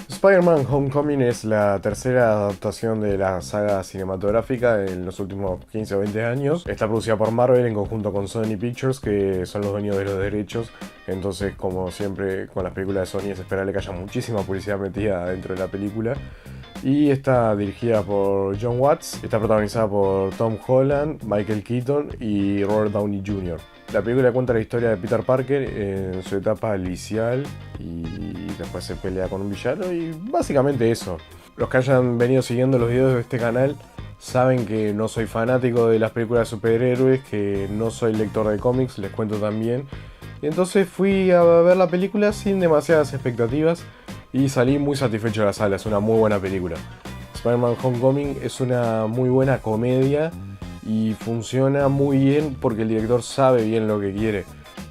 Spider-Man Homecoming es la tercera adaptación de la saga cinematográfica en los últimos 15 o 20 años. Está producida por Marvel en conjunto con Sony Pictures, que son los dueños de los derechos. Entonces, como siempre con las películas de Sony, es esperable que haya muchísima publicidad metida dentro de la película. Y está dirigida por John Watts, está protagonizada por Tom Holland, Michael Keaton y Robert Downey Jr. La película cuenta la historia de Peter Parker en su etapa liceal y después se pelea con un villano y básicamente eso. Los que hayan venido siguiendo los videos de este canal saben que no soy fanático de las películas de superhéroes, que no soy lector de cómics, les cuento también. Y entonces fui a ver la película sin demasiadas expectativas y salí muy satisfecho de la sala. Es una muy buena película. Spider-Man Homecoming es una muy buena comedia y funciona muy bien porque el director sabe bien lo que quiere.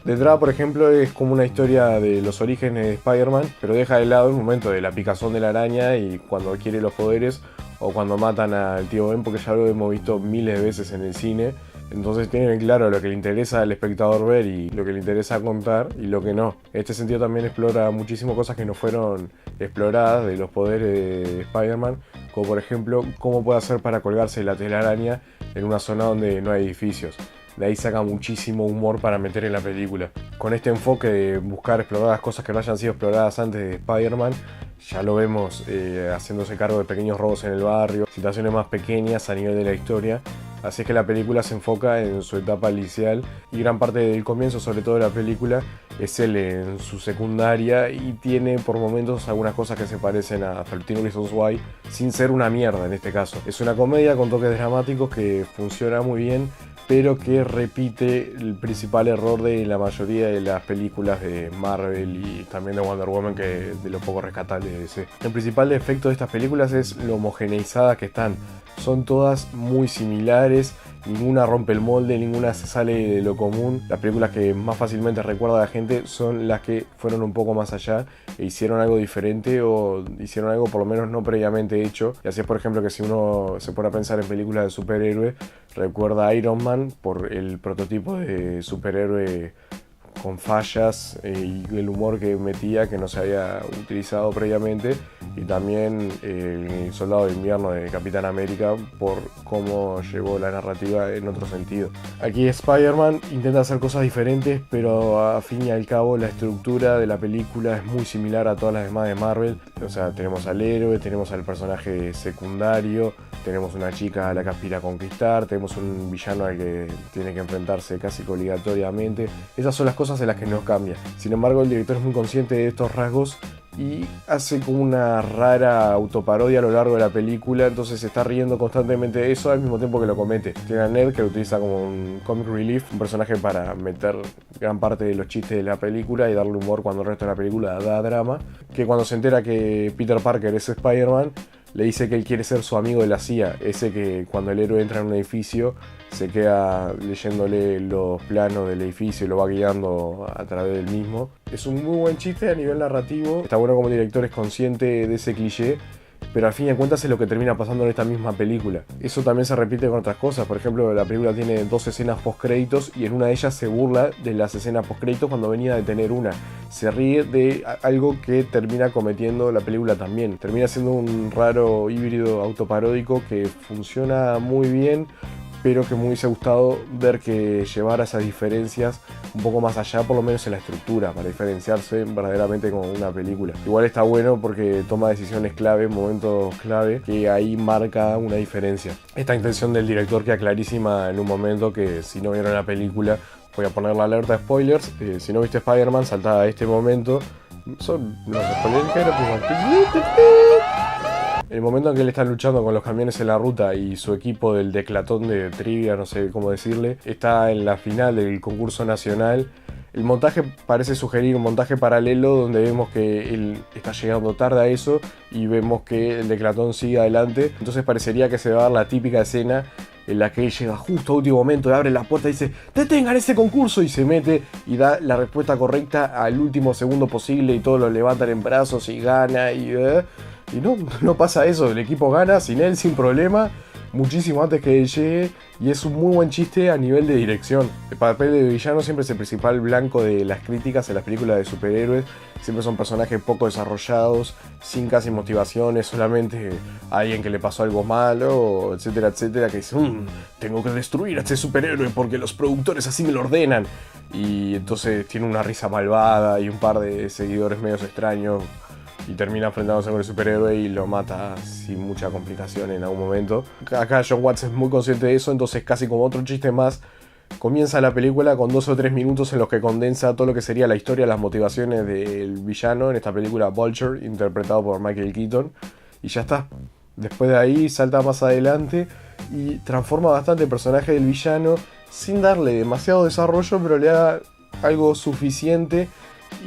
De entrada, por ejemplo, es como una historia de los orígenes de Spider-Man, pero deja de lado el momento de la picazón de la araña y cuando adquiere los poderes o cuando matan al tío Ben, porque ya lo hemos visto miles de veces en el cine. Entonces tienen claro lo que le interesa al espectador ver y lo que le interesa contar y lo que no. En este sentido también explora muchísimas cosas que no fueron exploradas de los poderes de Spider-Man, como por ejemplo cómo puede hacer para colgarse de la telaraña en una zona donde no hay edificios. De ahí saca muchísimo humor para meter en la película. Con este enfoque de buscar explorar las cosas que no hayan sido exploradas antes de Spider-Man, ya lo vemos haciéndose cargo de pequeños robos en el barrio, situaciones más pequeñas a nivel de la historia. Así es que la película se enfoca en su etapa liceal y gran parte del comienzo, sobre todo de la película, es él en su secundaria y tiene por momentos algunas cosas que se parecen a 13 Reasons Why, sin ser una mierda en este caso. Es una comedia con toques dramáticos que funciona muy bien, pero que repite el principal error de la mayoría de las películas de Marvel y también de Wonder Woman, que es de lo poco rescatable de DC. El principal defecto de estas películas es lo homogeneizadas que están. Son todas muy similares, ninguna rompe el molde, ninguna se sale de lo común. Las películas que más fácilmente recuerda a la gente son las que fueron un poco más allá e hicieron algo diferente o hicieron algo por lo menos no previamente hecho. Y así es, por ejemplo, que si uno se pone a pensar en películas de superhéroe, recuerda a Iron Man por el prototipo de superhéroe con fallas y el humor que metía que no se había utilizado previamente, y también el Soldado de Invierno de Capitán América por cómo llevó la narrativa en otro sentido. Aquí Spider-Man intenta hacer cosas diferentes, pero a fin y al cabo la estructura de la película es muy similar a todas las demás de Marvel. O sea, tenemos al héroe, tenemos al personaje secundario, tenemos una chica a la que aspira a conquistar, tenemos un villano al que tiene que enfrentarse casi que obligatoriamente. Esas son las cosas en las que no cambia. Sin embargo, el director es muy consciente de estos rasgos y hace como una rara autoparodia a lo largo de la película, entonces se está riendo constantemente de eso al mismo tiempo que lo comete. Tiene a Ned, que lo utiliza como un comic relief, un personaje para meter gran parte de los chistes de la película y darle humor cuando el resto de la película da drama, que cuando se entera que Peter Parker es Spider-Man, le dice que él quiere ser su amigo de la CIA, ese que cuando el héroe entra en un edificio se queda leyéndole los planos del edificio y lo va guiando a través del mismo. Es un muy buen chiste a nivel narrativo, está bueno como el director es consciente de ese cliché, pero al fin y al cuentas es lo que termina pasando en esta misma película. Eso también se repite con otras cosas. Por ejemplo, la película tiene 2 escenas post créditos y en una de ellas se burla de las escenas post créditos cuando venía de tener una. Se ríe de algo que termina cometiendo la película también. Termina siendo un raro híbrido autoparódico que funciona muy bien, pero que me hubiese gustado ver que llevara esas diferencias un poco más allá, por lo menos en la estructura, para diferenciarse verdaderamente con una película. Igual está bueno porque toma decisiones clave, momentos clave, que ahí marca una diferencia. Esta intención del director queda clarísima en un momento que, si no vieron la película, voy a poner la alerta de spoilers. Si no viste Spider-Man, saltá a este momento. Son los spoilers ligeros, el momento en que él está luchando con los camiones en la ruta y su equipo del declatón de trivia, no sé cómo decirle, está en la final del concurso nacional. El montaje parece sugerir un montaje paralelo donde vemos que él está llegando tarde a eso y vemos que el declatón sigue adelante. Entonces parecería que se va a dar la típica escena en la que él llega justo a último momento, le abre la puerta y dice ¡detengan ese concurso! Y se mete y da la respuesta correcta al último segundo posible y todos lo levantan en brazos y gana y no pasa eso. El equipo gana sin él, sin problema. muchísimo antes que él llegue, y es un muy buen chiste a nivel de dirección. El papel de villano siempre es el principal blanco de las críticas en las películas de superhéroes. Siempre son personajes poco desarrollados, sin casi motivaciones, solamente a alguien que le pasó algo malo, etcétera, etcétera, que dice, tengo que destruir a este superhéroe porque los productores así me lo ordenan. Y entonces tiene una risa malvada y un par de seguidores medios extraños, y termina enfrentándose con el superhéroe y lo mata sin mucha complicación en algún momento. Acá Jon Watts es muy consciente de eso, entonces casi como otro chiste más, comienza la película con 2 o 3 minutos en los que condensa todo lo que sería la historia, las motivaciones del villano, en esta película Vulture, interpretado por Michael Keaton, y ya está. Después de ahí salta más adelante y transforma bastante el personaje del villano sin darle demasiado desarrollo, pero le da algo suficiente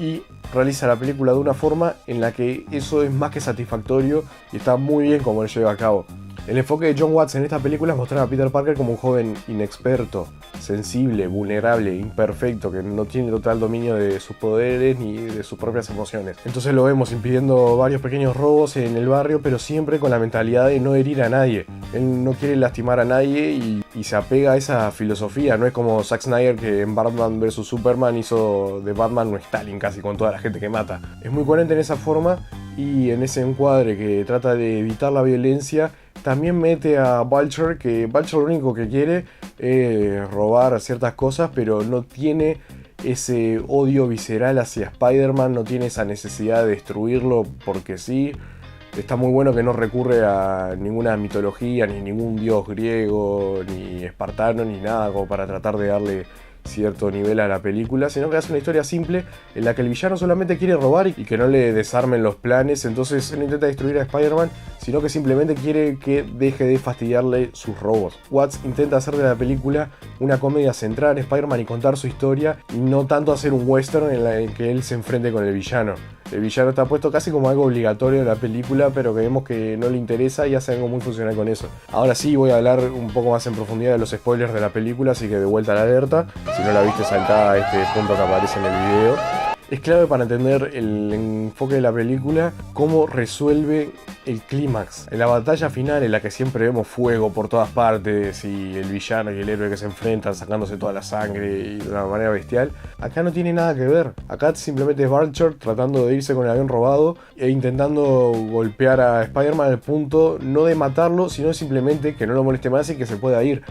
y realiza la película de una forma en la que eso es más que satisfactorio y está muy bien como lo lleva a cabo. El enfoque de Jon Watts en esta película es mostrar a Peter Parker como un joven inexperto, sensible, vulnerable, imperfecto, que no tiene total dominio de sus poderes ni de sus propias emociones. Entonces lo vemos impidiendo varios pequeños robos en el barrio, pero siempre con la mentalidad de no herir a nadie. Él no quiere lastimar a nadie y se apega a esa filosofía. No es como Zack Snyder, que en Batman vs Superman hizo de Batman un Stalin casi con toda la gente que mata. Es muy coherente en esa forma, y en ese encuadre que trata de evitar la violencia, también mete a Vulture, que Vulture lo único que quiere es robar ciertas cosas, pero no tiene ese odio visceral hacia Spider-Man, no tiene esa necesidad de destruirlo porque sí. Está muy bueno que no recurre a ninguna mitología, ni ningún dios griego, ni espartano, ni nada como para tratar de darle cierto nivel a la película, sino que hace una historia simple en la que el villano solamente quiere robar y que no le desarmen los planes. Entonces no intenta destruir a Spider-Man, sino que simplemente quiere que deje de fastidiarle sus robos. Watts intenta hacer de la película una comedia centrada en Spider-Man y contar su historia, y no tanto hacer un western en el que él se enfrente con el villano. El villano está puesto casi como algo obligatorio en la película, pero que vemos que no le interesa y hace algo muy funcional con eso. Ahora sí voy a hablar un poco más en profundidad de los spoilers de la película, así que de vuelta a la alerta. Si no la viste, saltá a este punto que aparece en el video. Es clave para entender el enfoque de la película cómo resuelve el clímax. En la batalla final, en la que siempre vemos fuego por todas partes y el villano y el héroe que se enfrentan sacándose toda la sangre y de una manera bestial, acá no tiene nada que ver. Acá simplemente es Vulture tratando de irse con el avión robado e intentando golpear a Spider-Man al punto no de matarlo, sino simplemente que no lo moleste más y que se pueda ir.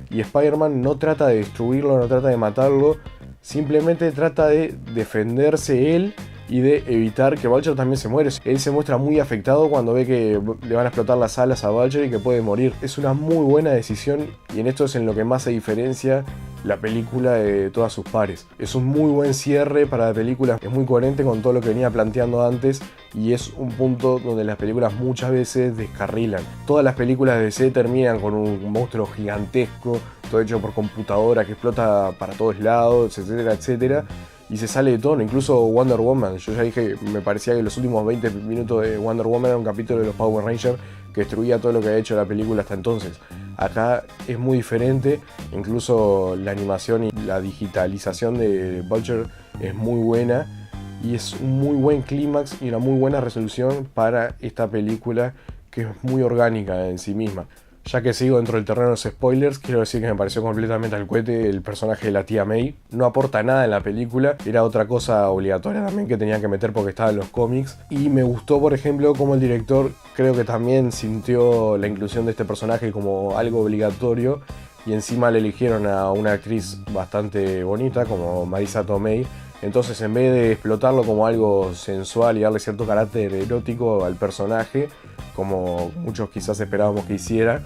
Y Spider-Man no trata de destruirlo, no trata de matarlo, simplemente trata de defenderse él y de evitar que Vulture también se muere. Él se muestra muy afectado cuando ve que le van a explotar las alas a Vulture y que puede morir. Es una muy buena decisión, y en esto es en lo que más se diferencia la película de todas sus pares. Es un muy buen cierre para la película, es muy coherente con todo lo que venía planteando antes, y es un punto donde las películas muchas veces descarrilan. Todas las películas de DC terminan con un monstruo gigantesco, todo hecho por computadora, que explota para todos lados, etcétera, etcétera, y se sale de tono. Incluso Wonder Woman, yo ya dije, me parecía que los últimos 20 minutos de Wonder Woman era un capítulo de los Power Rangers que destruía todo lo que había hecho la película hasta entonces. Acá es muy diferente, incluso la animación y la digitalización de Vulture es muy buena, y es un muy buen clímax y una muy buena resolución para esta película, que es muy orgánica en sí misma. Ya que sigo dentro del terreno de los spoilers, quiero decir que me pareció completamente al cohete el personaje de la tía May. No aporta nada en la película, era otra cosa obligatoria también que tenían que meter porque estaba en los cómics. Y me gustó, por ejemplo, como el director creo que también sintió la inclusión de este personaje como algo obligatorio, y encima le eligieron a una actriz bastante bonita como Marisa Tomei. Entonces, en vez de explotarlo como algo sensual y darle cierto carácter erótico al personaje, como muchos quizás esperábamos que hiciera,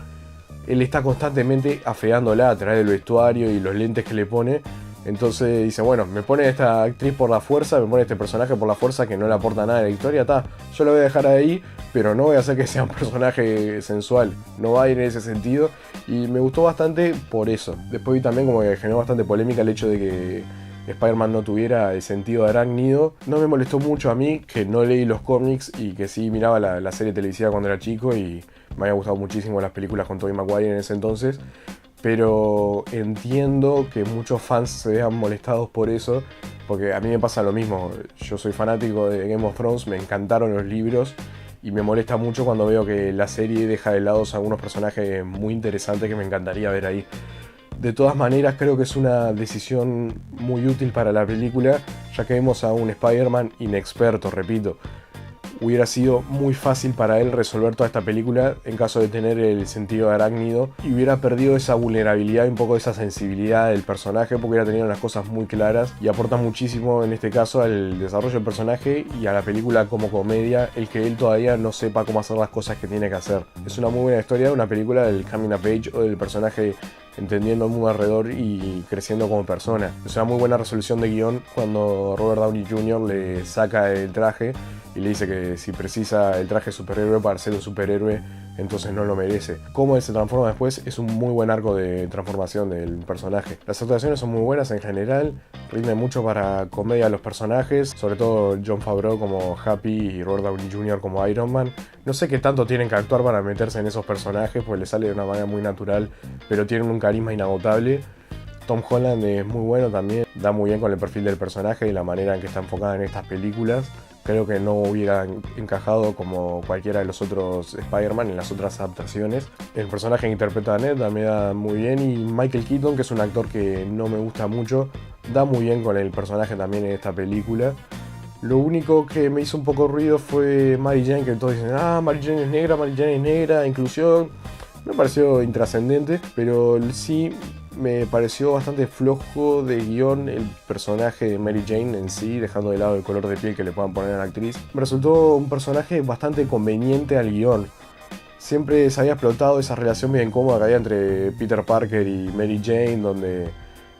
él está constantemente afeándola a través del vestuario y los lentes que le pone. Entonces dice, bueno, me pone esta actriz por la fuerza, me pone este personaje por la fuerza que no le aporta nada a la historia, está, yo lo voy a dejar ahí, pero no voy a hacer que sea un personaje sensual, no va a ir en ese sentido, y me gustó bastante por eso. Después vi también como que generó bastante polémica el hecho de que Spider-Man no tuviera el sentido de arácnido. No me molestó mucho a mí, que no leí los cómics y que sí miraba la serie televisiva cuando era chico, y me había gustado muchísimo las películas con Tobey Maguire en ese entonces. Pero entiendo que muchos fans se vean molestados por eso, porque a mí me pasa lo mismo. Yo soy fanático de Game of Thrones, me encantaron los libros y me molesta mucho cuando veo que la serie deja de lado algunos personajes muy interesantes que me encantaría ver ahí. De todas maneras, creo que es una decisión muy útil para la película, ya que vemos a un Spider-Man inexperto, repito. Hubiera sido muy fácil para él resolver toda esta película en caso de tener el sentido arácnido, y hubiera perdido esa vulnerabilidad y un poco esa sensibilidad del personaje, porque hubiera tenido las cosas muy claras, y aporta muchísimo en este caso al desarrollo del personaje y a la película como comedia el que él todavía no sepa cómo hacer las cosas que tiene que hacer. Es una muy buena historia, una película del coming of age o del personaje entendiendo el mundo alrededor y creciendo como persona. Es una muy buena resolución de guión cuando Robert Downey Jr. le saca el traje y le dice que si precisa el traje de superhéroe para ser un superhéroe, entonces no lo merece. Cómo él se transforma después es un muy buen arco de transformación del personaje. Las actuaciones son muy buenas en general, rinden mucho para comedia a los personajes, sobre todo Jon Favreau como Happy y Robert Downey Jr. como Iron Man. No sé qué tanto tienen que actuar para meterse en esos personajes, pues les sale de una manera muy natural, pero tienen un carisma inagotable. Tom Holland es muy bueno también, da muy bien con el perfil del personaje y la manera en que está enfocada en estas películas. Creo que no hubiera encajado como cualquiera de los otros Spider-Man en las otras adaptaciones. El personaje que interpreta a Ned también da muy bien, y Michael Keaton, que es un actor que no me gusta mucho, da muy bien con el personaje también en esta película. Lo único que me hizo un poco ruido fue Mary Jane, que todos dicen, Mary Jane es negra, inclusión. Me pareció intrascendente, pero sí me pareció bastante flojo de guión el personaje de Mary Jane en sí, dejando de lado el color de piel que le puedan poner a la actriz. Me resultó un personaje bastante conveniente al guión. Siempre se había explotado esa relación bien incómoda que había entre Peter Parker y Mary Jane, donde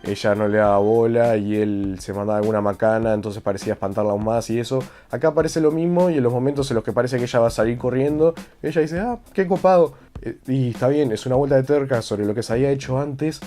ella no le daba bola y él se mandaba alguna macana, entonces parecía espantarla aún más y eso. Acá parece lo mismo, y en los momentos en los que parece que ella va a salir corriendo, ella dice, qué copado. Y está bien, es una vuelta de tuerca sobre lo que se había hecho antes,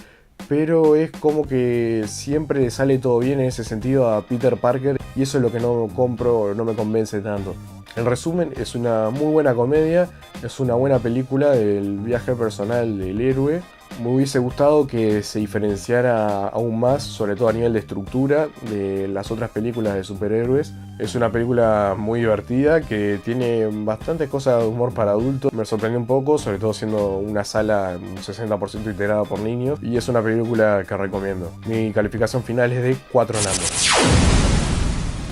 pero es como que siempre le sale todo bien en ese sentido a Peter Parker, y eso es lo que no compro, no me convence tanto. En resumen, es una muy buena comedia, es una buena película del viaje personal del héroe. Me hubiese gustado que se diferenciara aún más, sobre todo a nivel de estructura, de las otras películas de superhéroes. Es una película muy divertida que tiene bastantes cosas de humor para adultos. Me sorprendió un poco, sobre todo siendo una sala un 60% integrada por niños, y es una película que recomiendo. Mi calificación final es de 4 Nando.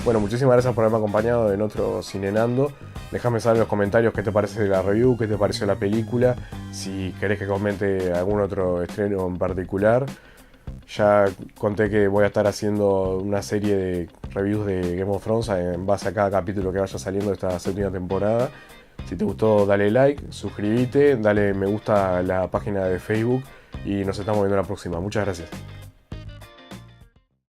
Bueno, muchísimas gracias por haberme acompañado en otro Cinenando. Déjame saber en los comentarios qué te parece la review, qué te pareció la película, si querés que comente algún otro estreno en particular. Ya conté que voy a estar haciendo una serie de reviews de Game of Thrones en base a cada capítulo que vaya saliendo de esta séptima temporada. Si te gustó, dale like, suscríbete, dale me gusta a la página de Facebook y nos estamos viendo la próxima. Muchas gracias.